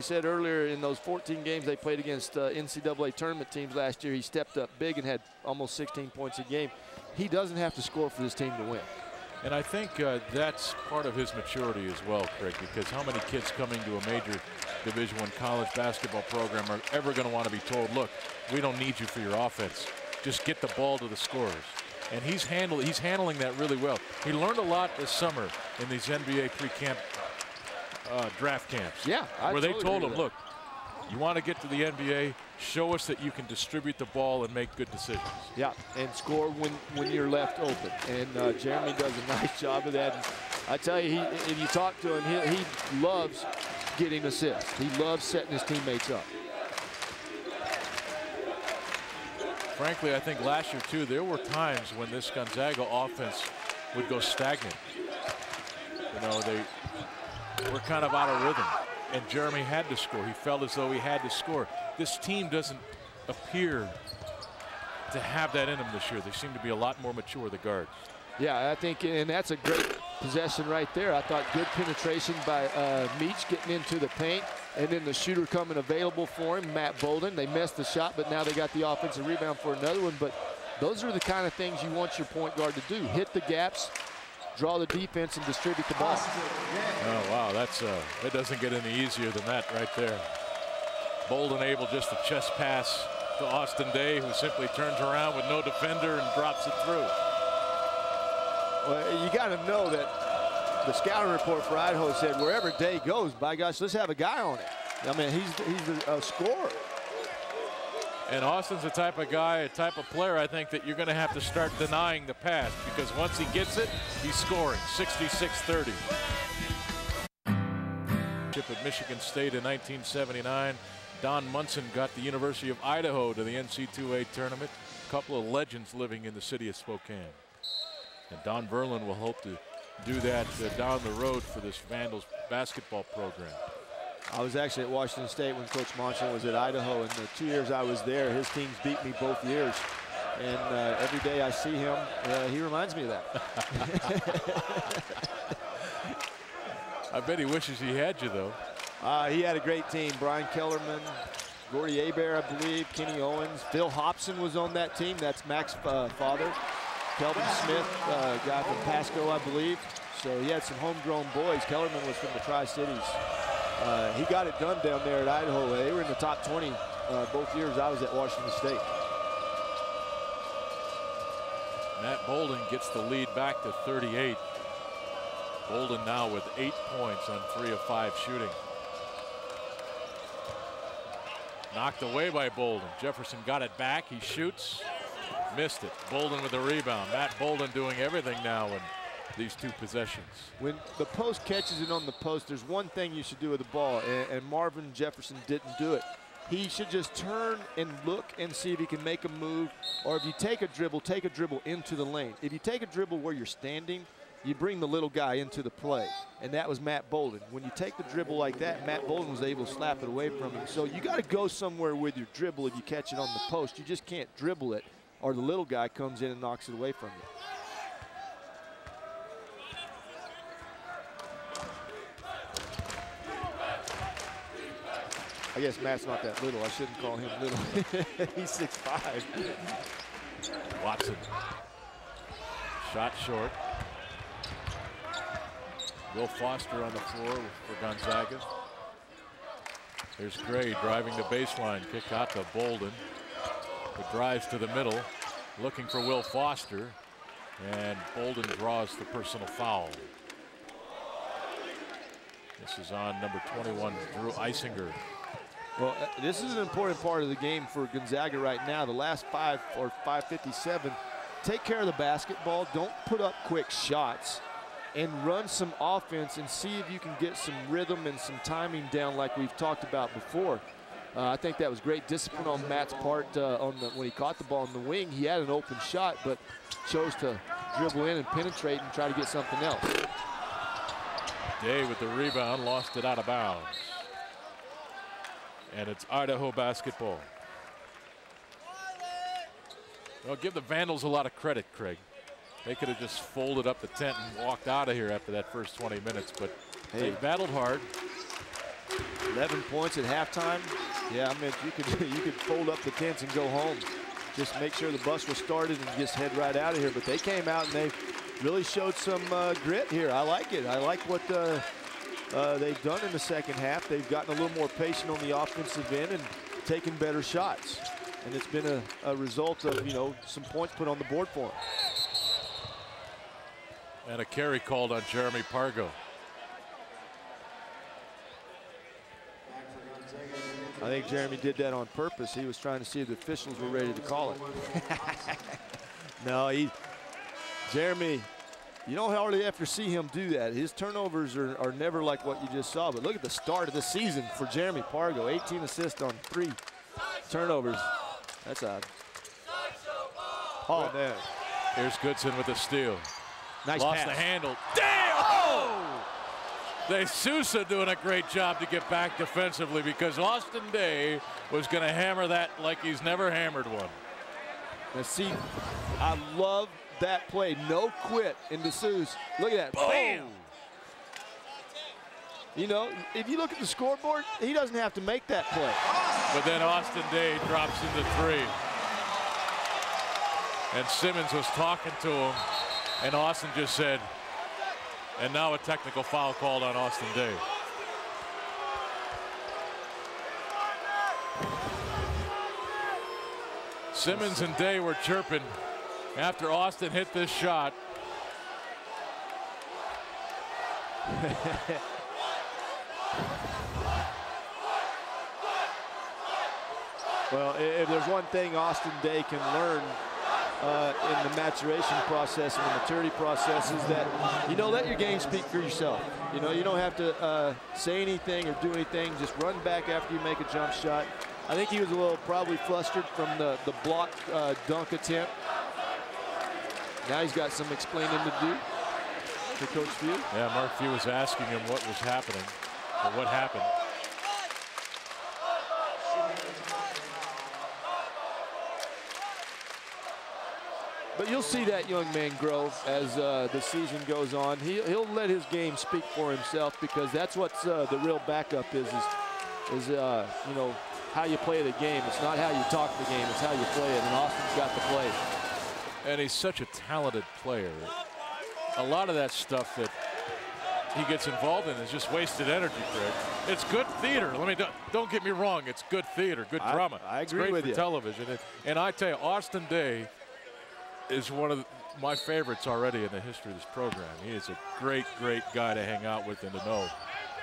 said earlier, in those 14 games they played against NCAA tournament teams last year, he stepped up big and had almost 16 points a game. He doesn't have to score for this team to win. And I think that's part of his maturity as well, Craig, because how many kids coming to a major Division I college basketball program are ever going to want to be told, look, we don't need you for your offense. Just get the ball to the scorers. And he's handling that really well. He learned a lot this summer in these NBA pre-camp draft camps. Yeah, where they told him, look, you want to get to the NBA, show us that you can distribute the ball and make good decisions. Yeah, and score when you're left open. And Jeremy does a nice job of that. And I tell you, if you talk to him, he loves getting assists. He loves setting his teammates up. Frankly, I think last year, too, there were times when this Gonzaga offense would go stagnant. You know, they were kind of out of rhythm, and Jeremy had to score. He felt as though he had to score. This team doesn't appear to have that in them this year. They seem to be a lot more mature, the guards. Yeah, I think, and that's a great possession right there. I thought good penetration by Meach getting into the paint, and then the shooter coming available for him, Matt Bolden. They missed the shot, but now they got the offensive rebound for another one. But those are the kind of things you want your point guard to do. Hit the gaps, draw the defense, and distribute the ball. Oh, wow, that doesn't get any easier than that right there. Bolden able just to chest pass to Austin Day, who simply turns around with no defender and drops it through. Well, you got to know that the scouting report for Idaho said wherever Day goes, by gosh, let's have a guy on it. I mean, he's a scorer. And Austin's the type of guy, a type of player, I think, that you're going to have to start denying the pass, because once he gets it, he's scoring. 66-30. At Michigan State in 1979. Don Munson got the University of Idaho to the NC2A tournament. A couple of legends living in the city of Spokane. And Don Verlin will hope to do that down the road for this Vandals basketball program. I was actually at Washington State when Coach Munson was at Idaho, and the 2 years I was there, his teams beat me both years. And every day I see him, he reminds me of that. I bet he wishes he had you, though. He had a great team. Brian Kellerman, Gordy Hebert, I believe, Kenny Owens. Phil Hobson was on that team. That's Mac's father. Kelvin Smith, guy from Pasco, I believe. So he had some homegrown boys. Kellerman was from the Tri-Cities. He got it done down there at Idaho. They were in the top 20 both years I was at Washington State. Matt Bolden gets the lead back to 38. Bolden now with 8 points on 3 of 5 shooting. Knocked away by Bolden. Jefferson got it back. He shoots. Missed it. Bolden with the rebound. Matt Bolden doing everything now in these 2 possessions. When the post catches it on the post, there's one thing you should do with the ball, and Marvin Jefferson didn't do it. He should just turn and look and see if he can make a move, or if you take a dribble into the lane. If you take a dribble where you're standing, you bring the little guy into the play, and that was Matt Bolden. When you take the dribble like that, Matt Bolden was able to slap it away from him. So you got to go somewhere with your dribble if you catch it on the post. You just can't dribble it, or the little guy comes in and knocks it away from you. I guess Matt's not that little. I shouldn't call him little. He's 6'5". Watson. Shot short. Will Foster on the floor for Gonzaga. There's Gray driving the baseline. Kick out to Bolden. It drives to the middle, looking for Will Foster. And Bolden draws the personal foul. This is on number 21, Drew Eisinger. Well, this is an important part of the game for Gonzaga right now. The last 5 or 5:57, take care of the basketball. Don't put up quick shots, and run some offense and see if you can get some rhythm and some timing down like we've talked about before. I think that was great discipline on Matt's part when he caught the ball in the wing. He had an open shot, but chose to dribble in and penetrate and try to get something else. Day with the rebound, lost it out of bounds. And it's Idaho basketball. Well, give the Vandals a lot of credit, Craig. They could have just folded up the tent and walked out of here after that first 20 minutes, but they battled hard. 11 points at halftime. Yeah, I mean, you could fold up the tents and go home. Just make sure the bus was started and just head right out of here. But they came out and they really showed some grit here. I like it. I like what they've done in the second half. They've gotten a little more patient on the offensive end and taken better shots. And it's been a result of, some points put on the board for them. And a carry called on Jeremy Pargo. I think Jeremy did that on purpose. He was trying to see if the officials were ready to call it. No, Jeremy, you don't hardly ever see him do that. His turnovers are never like what you just saw. But look at the start of the season for Jeremy Pargo. 18 assists on 3 turnovers. That's a haul there. Here's Goodson with a steal. Nice Lost pass. the handle. Damn! Oh! De Sousa doing a great job to get back defensively because Austin Day was going to hammer that like he's never hammered one. Now see, I love that play. No quit in De Sousa. Look at that. Bam! If you look at the scoreboard, he doesn't have to make that play. But then Austin Day drops into 3. And Simmons was talking to him, and Austin just said, and now a technical foul called on Austin Day. Simmons and Day were chirping after Austin hit this shot. Well, if there's one thing Austin Day can learn in the maturation process and the maturity process is that, let your game speak for yourself. You don't have to say anything or do anything. Just run back after you make a jump shot. I think he was a little probably flustered from the block dunk attempt. Now he's got some explaining to do to Coach Few. Yeah, Mark Few was asking him what was happening or what happened. But you'll see that young man grow as the season goes on. He'll let his game speak for himself because that's what the real backup is how you play the game. It's not how you talk the game, it's how you play it, and Austin's got the play. And he's such a talented player. A lot of that stuff that he gets involved in is just wasted energy, Craig. It's good theater. Don't get me wrong, it's good theater, good drama. I agree it's great with for you. television. And I tell you, Austin Day is one of my favorites already in the history of this program. He is a great, great guy to hang out with and to know.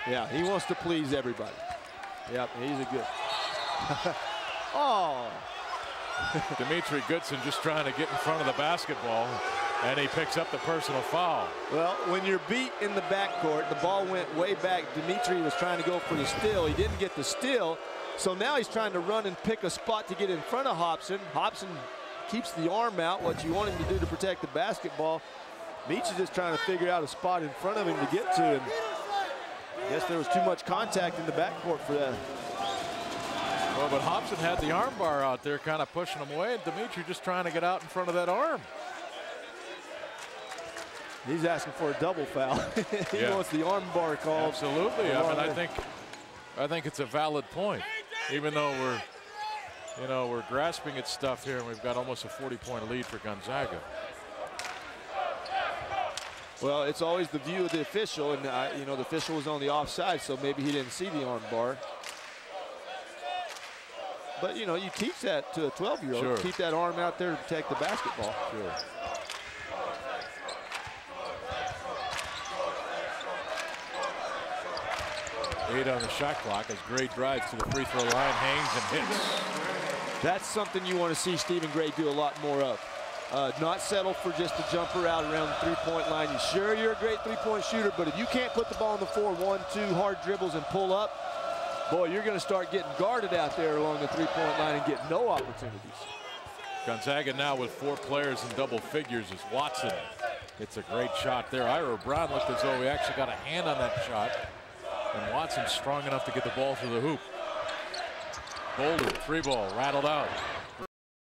Yeah, he wants to please everybody. Yep, he's a good. Oh. Dimitri Goodson just trying to get in front of the basketball, and he picks up the personal foul. Well, when you're beat in the backcourt, the ball went way back. Dimitri was trying to go for the steal. He didn't get the steal, so now he's trying to run and pick a spot to get in front of Hobson. Hobson keeps the arm out, what you want him to do to protect the basketball. Meach is just trying to figure out a spot in front of him to get to, and I guess there was too much contact in the backcourt for that. Well, but Hobson had the arm bar out there kind of pushing him away, and Dimitri just trying to get out in front of that arm. He's asking for a double foul. He wants the arm bar called. Absolutely. I mean, I think it's a valid point, even though we're grasping at stuff here, and we've got almost a 40-point lead for Gonzaga. Well, it's always the view of the official, and the official was on the offside, so maybe he didn't see the arm bar. But you teach that to a 12-year-old. Sure. Keep that arm out there to protect the basketball. Sure. Eight on the shot clock as Gray drives to the free throw line, hangs and hits. That's something you want to see Stephen Gray do a lot more of. Not settle for just a jumper out around the three-point line. You're a great three-point shooter, but if you can't put the ball on the floor, 1-2 hard dribbles and pull up, boy, you're going to start getting guarded out there along the three-point line and get no opportunities. Gonzaga now with 4 players in double figures as Watson. It's a great shot there. Ira Brown looked as though he actually got a hand on that shot. And Watson's strong enough to get the ball through the hoop. Boulder, 3 ball, rattled out.